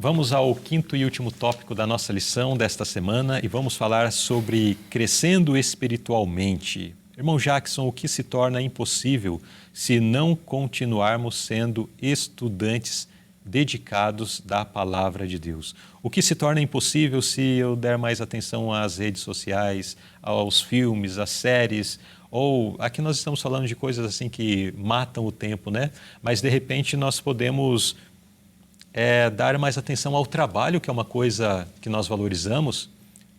Vamos ao quinto e último tópico da nossa lição desta semana e vamos falar sobre crescendo espiritualmente. Irmão Jackson, o que se torna impossível se não continuarmos sendo estudantes dedicados da palavra de Deus? O que se torna impossível se eu der mais atenção às redes sociais, aos filmes, às séries, ou aqui nós estamos falando de coisas assim que matam o tempo, né? Mas de repente nós podemos dar mais atenção ao trabalho, que é uma coisa que nós valorizamos,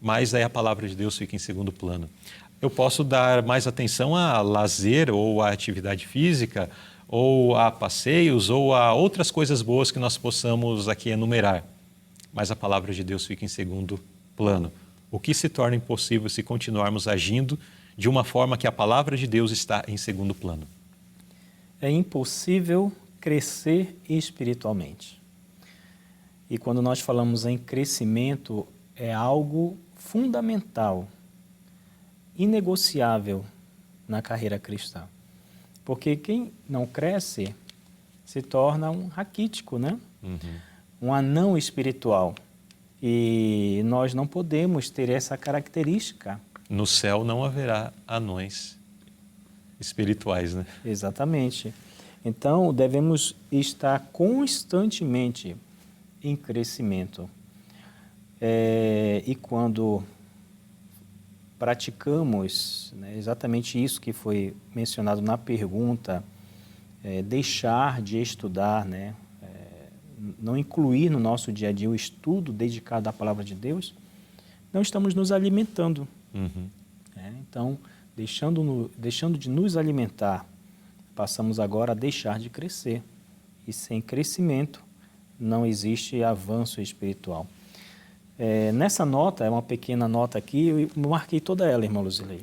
mas aí a palavra de Deus fica em segundo plano. Eu posso dar mais atenção a lazer ou a atividade física, ou a passeios, ou a outras coisas boas que nós possamos aqui enumerar, mas a palavra de Deus fica em segundo plano. O que se torna impossível se continuarmos agindo de uma forma que a palavra de Deus está em segundo plano? É impossível crescer espiritualmente. E quando nós falamos em crescimento, é algo fundamental, inegociável na carreira cristã. Porque quem não cresce se torna um raquítico, né? Um anão espiritual. E nós não podemos ter essa característica. No céu não haverá anões espirituais, né? Exatamente. Então, devemos estar constantemente em crescimento. E quando praticamos, né, exatamente isso que foi mencionado na pergunta, deixar de estudar, né, não incluir no nosso dia a dia o estudo dedicado à palavra de Deus, não estamos nos alimentando. Então, deixando de nos alimentar, passamos agora a deixar de crescer. E sem crescimento, não existe avanço espiritual. Nessa nota, é uma pequena nota aqui, eu marquei toda ela, irmã Luzilei.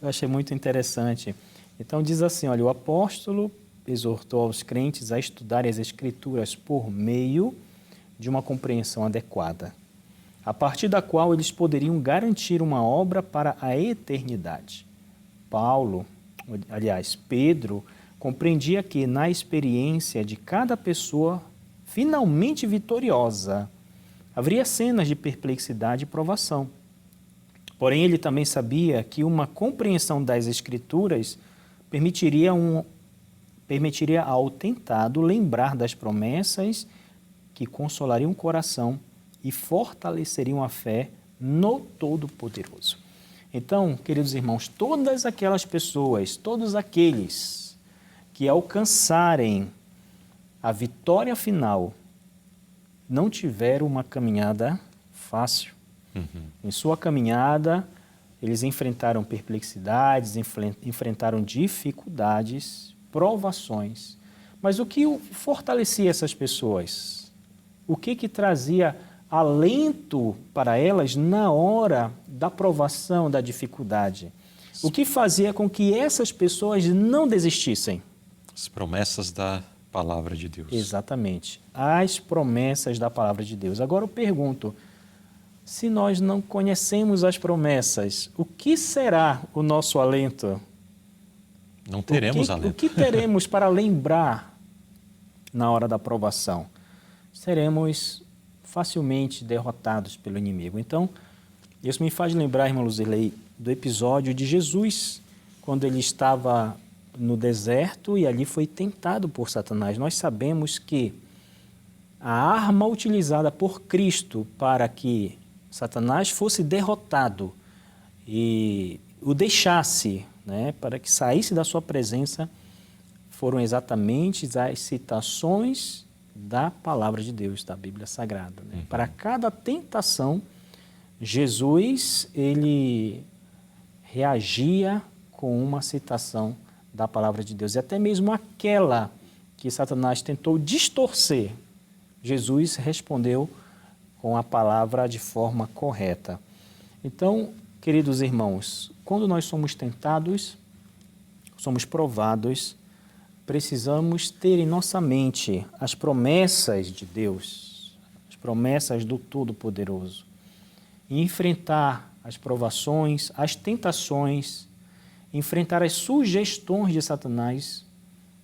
Eu achei muito interessante. Então diz assim, olha, o apóstolo exortou aos crentes a estudarem as Escrituras por meio de uma compreensão adequada, a partir da qual eles poderiam garantir uma obra para a eternidade. Pedro compreendia que na experiência de cada pessoa finalmente vitoriosa, haveria cenas de perplexidade e provação. Porém, ele também sabia que uma compreensão das Escrituras permitiria ao tentado lembrar das promessas que consolariam o coração e fortaleceriam a fé no Todo-Poderoso. Então, queridos irmãos, todas aquelas pessoas, todos aqueles que alcançarem a vitória final, não tiveram uma caminhada fácil. Em sua caminhada, eles enfrentaram perplexidades, enfrentaram dificuldades, provações. Mas o que fortalecia essas pessoas? O que trazia alento para elas na hora da provação, da dificuldade? O que fazia com que essas pessoas não desistissem? As promessas da palavra de Deus. Exatamente. As promessas da palavra de Deus. Agora eu pergunto, se nós não conhecemos as promessas, o que será o nosso alento? Não teremos alento. O que teremos para lembrar na hora da provação? Seremos facilmente derrotados pelo inimigo. Então, isso me faz lembrar, irmã Luzilei, do episódio de Jesus, quando ele estava no deserto e ali foi tentado por Satanás. Nós sabemos que a arma utilizada por Cristo para que Satanás fosse derrotado e o deixasse, né, para que saísse da sua presença, foram exatamente as citações da palavra de Deus, da Bíblia Sagrada. Né? Para cada tentação, Jesus ele reagia com uma citação da palavra de Deus. E até mesmo aquela que Satanás tentou distorcer, Jesus respondeu com a palavra de forma correta. Então, queridos irmãos, quando nós somos tentados, somos provados, precisamos ter em nossa mente as promessas de Deus, as promessas do Todo-Poderoso, e enfrentar as provações, as tentações, enfrentar as sugestões de Satanás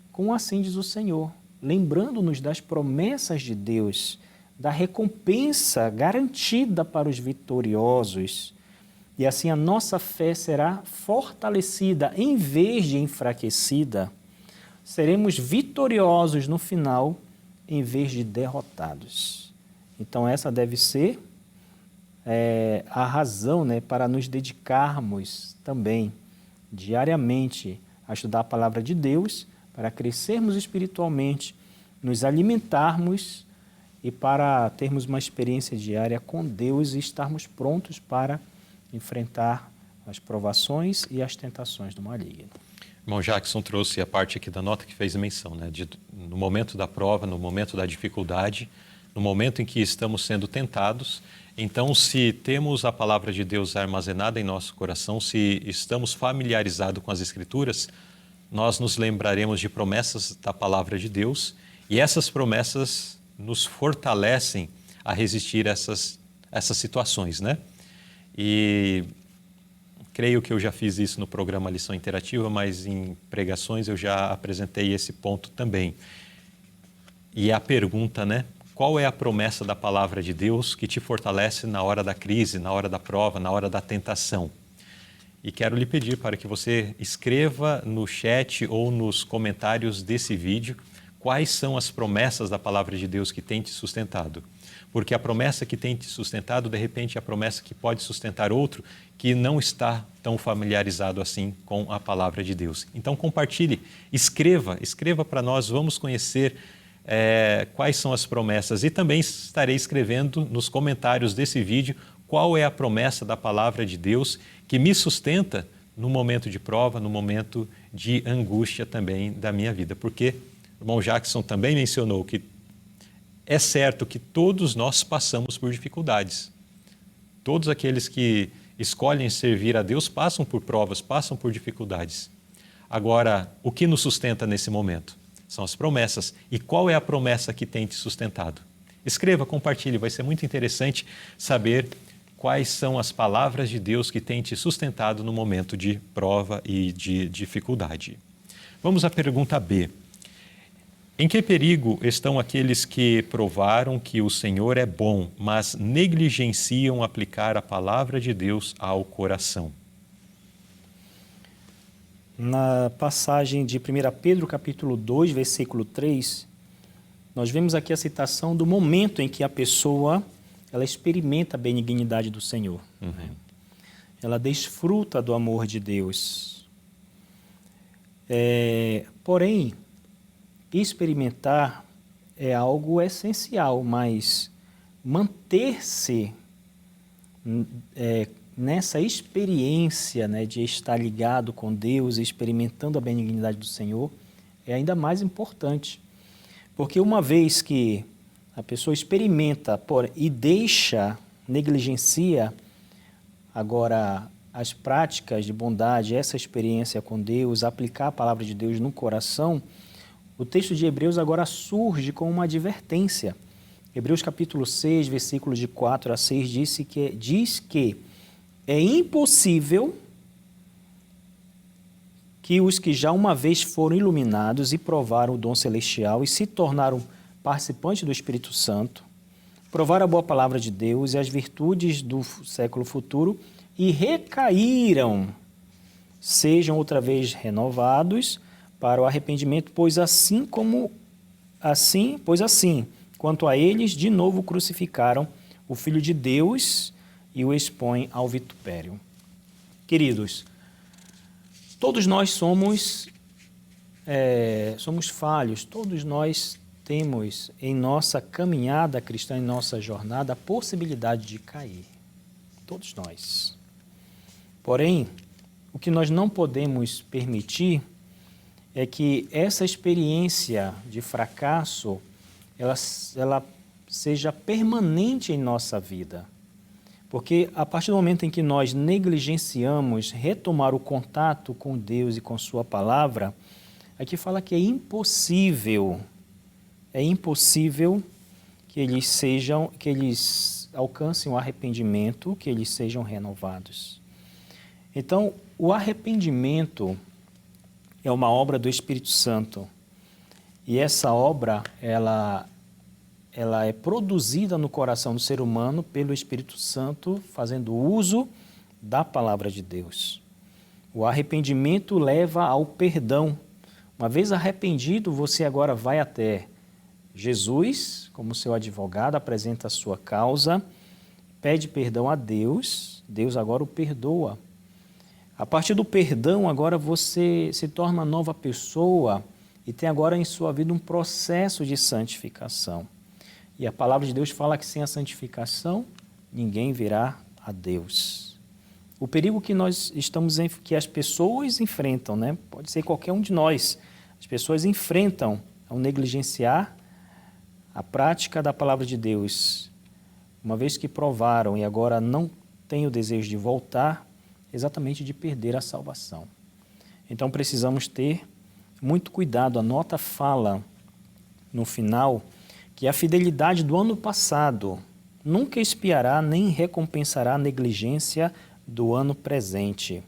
com assim diz o Senhor. lembrando-nos das promessas de Deus, da recompensa garantida para os vitoriosos. E assim a nossa fé será fortalecida em vez de enfraquecida. Seremos vitoriosos no final em vez de derrotados. Então essa deve ser a razão, né, para nos dedicarmos também diariamente a estudar a palavra de Deus, para crescermos espiritualmente, nos alimentarmos e para termos uma experiência diária com Deus e estarmos prontos para enfrentar as provações e as tentações do maligno. Irmão Jackson trouxe a parte aqui da nota que fez menção, né? No momento da prova, no momento da dificuldade, no momento em que estamos sendo tentados. Então, se temos a palavra de Deus armazenada em nosso coração, se estamos familiarizados com as Escrituras, nós nos lembraremos de promessas da palavra de Deus e essas promessas nos fortalecem a resistir a essas situações, né? E creio que eu já fiz isso no programa Lição Interativa, mas em pregações eu já apresentei esse ponto também. E a pergunta, né? Qual é a promessa da palavra de Deus que te fortalece na hora da crise, na hora da prova, na hora da tentação? E quero lhe pedir para que você escreva no chat ou nos comentários desse vídeo quais são as promessas da palavra de Deus que tem te sustentado. Porque a promessa que tem te sustentado, de repente, é a promessa que pode sustentar outro que não está tão familiarizado assim com a palavra de Deus. Então, compartilhe, escreva para nós, vamos conhecer quais são as promessas. E também estarei escrevendo nos comentários desse vídeo qual é a promessa da palavra de Deus que me sustenta no momento de prova, no momento de angústia também da minha vida. Porque o irmão Jackson também mencionou que é certo que todos nós passamos por dificuldades. Todos aqueles que escolhem servir a Deus passam por provas, passam por dificuldades. Agora, o que nos sustenta nesse momento? São as promessas. E qual é a promessa que tem te sustentado? Escreva, compartilhe, vai ser muito interessante saber quais são as palavras de Deus que têm te sustentado no momento de prova e de dificuldade. Vamos à pergunta B. Em que perigo estão aqueles que provaram que o Senhor é bom, mas negligenciam aplicar a palavra de Deus ao coração? Na passagem de 1 Pedro, capítulo 2, versículo 3, nós vemos aqui a citação do momento em que a pessoa ela experimenta a benignidade do Senhor. Né? Ela desfruta do amor de Deus. Porém, experimentar é algo essencial, mas manter-se nessa experiência, né, de estar ligado com Deus e experimentando a benignidade do Senhor é ainda mais importante. Porque uma vez que a pessoa experimenta e negligencia agora as práticas de bondade, essa experiência com Deus, aplicar a palavra de Deus no coração, o texto de Hebreus agora surge com uma advertência. Hebreus capítulo 6, versículos de 4 a 6 diz que é impossível que os que já uma vez foram iluminados e provaram o dom celestial e se tornaram participantes do Espírito Santo, provaram a boa palavra de Deus e as virtudes do século futuro e recaíram, sejam outra vez renovados para o arrependimento, pois assim, quanto a eles, de novo crucificaram o Filho de Deus e o expõem ao vitupério. Queridos, todos nós somos falhos, todos nós temos em nossa caminhada cristã, em nossa jornada, a possibilidade de cair. Todos nós. Porém, o que nós não podemos permitir é que essa experiência de fracasso ela seja permanente em nossa vida. Porque a partir do momento em que nós negligenciamos retomar o contato com Deus e com Sua palavra, aqui fala que é impossível que eles alcancem o arrependimento, que eles sejam renovados. Então, o arrependimento é uma obra do Espírito Santo E essa obra, ela é produzida no coração do ser humano pelo Espírito Santo, fazendo uso da palavra de Deus. O arrependimento leva ao perdão. Uma vez arrependido, você agora vai até Jesus, como seu advogado, apresenta a sua causa, pede perdão a Deus, Deus agora o perdoa. A partir do perdão, agora você se torna uma nova pessoa e tem agora em sua vida um processo de santificação. E a palavra de Deus fala que sem a santificação, ninguém verá a Deus. O perigo que que as pessoas enfrentam, né? Pode ser qualquer um de nós, as pessoas enfrentam ao negligenciar a prática da palavra de Deus, uma vez que provaram e agora não têm o desejo de voltar, exatamente de perder a salvação. Então precisamos ter muito cuidado. A nota fala no final que a fidelidade do ano passado nunca expiará nem recompensará a negligência do ano presente.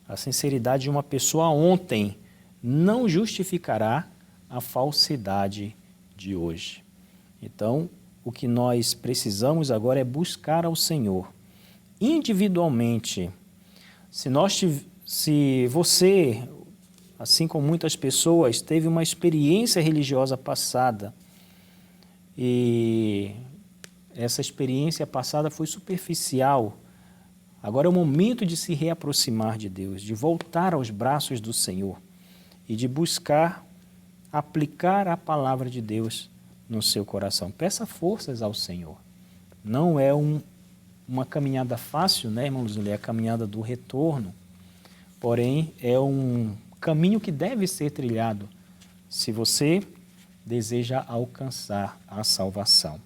A sinceridade de uma pessoa ontem não justificará a falsidade de hoje. Então, o que nós precisamos agora é buscar ao Senhor individualmente. Se você, assim como muitas pessoas, teve uma experiência religiosa passada e essa experiência passada foi superficial, agora é o momento de se reaproximar de Deus, de voltar aos braços do Senhor e de buscar aplicar a palavra de Deus no seu coração. Peça forças ao Senhor. Não é uma caminhada fácil, né, irmão Luzilei? É a caminhada do retorno. Porém, é um caminho que deve ser trilhado se você deseja alcançar a salvação.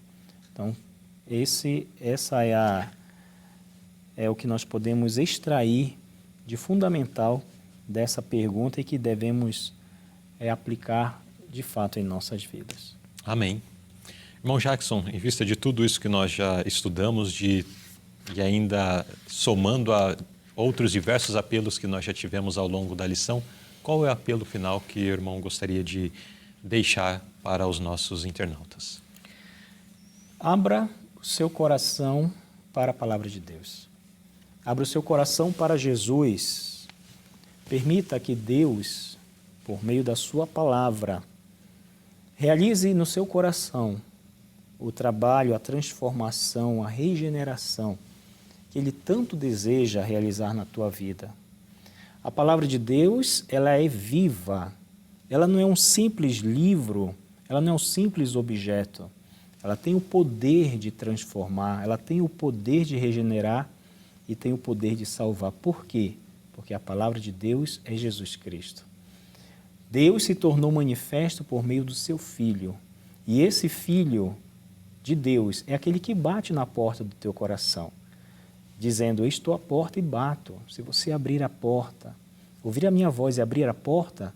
Então, essa é o que nós podemos extrair de fundamental dessa pergunta e que devemos aplicar de fato em nossas vidas. Amém. Irmão Jackson, em vista de tudo isso que nós já estudamos e ainda somando a outros diversos apelos que nós já tivemos ao longo da lição, qual é o apelo final que o irmão gostaria de deixar para os nossos internautas? Abra o seu coração para a palavra de Deus. Abra o seu coração para Jesus. Permita que Deus, por meio da sua palavra, realize no seu coração o trabalho, a transformação, a regeneração que Ele tanto deseja realizar na tua vida. A palavra de Deus, ela é viva. Ela não é um simples livro, ela não é um simples objeto. Ela tem o poder de transformar, ela tem o poder de regenerar e tem o poder de salvar. Por quê? Porque a palavra de Deus é Jesus Cristo. Deus se tornou manifesto por meio do seu Filho. E esse Filho de Deus é aquele que bate na porta do teu coração, dizendo: eu estou à porta e bato. Se você abrir a porta, ouvir a minha voz e abrir a porta,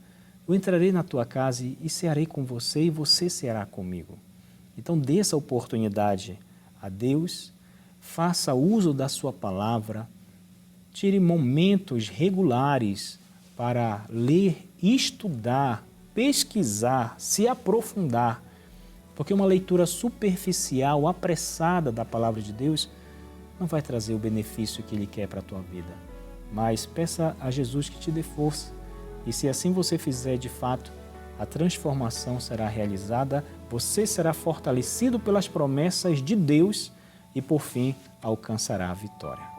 eu entrarei na tua casa e cearei com você e você ceará comigo. Então dê essa oportunidade a Deus, faça uso da sua palavra, tire momentos regulares para ler, estudar, pesquisar, se aprofundar, porque uma leitura superficial, apressada da palavra de Deus não vai trazer o benefício que Ele quer para a tua vida. Mas peça a Jesus que te dê força, e se assim você fizer de fato, a transformação será realizada, você será fortalecido pelas promessas de Deus e por fim alcançará a vitória.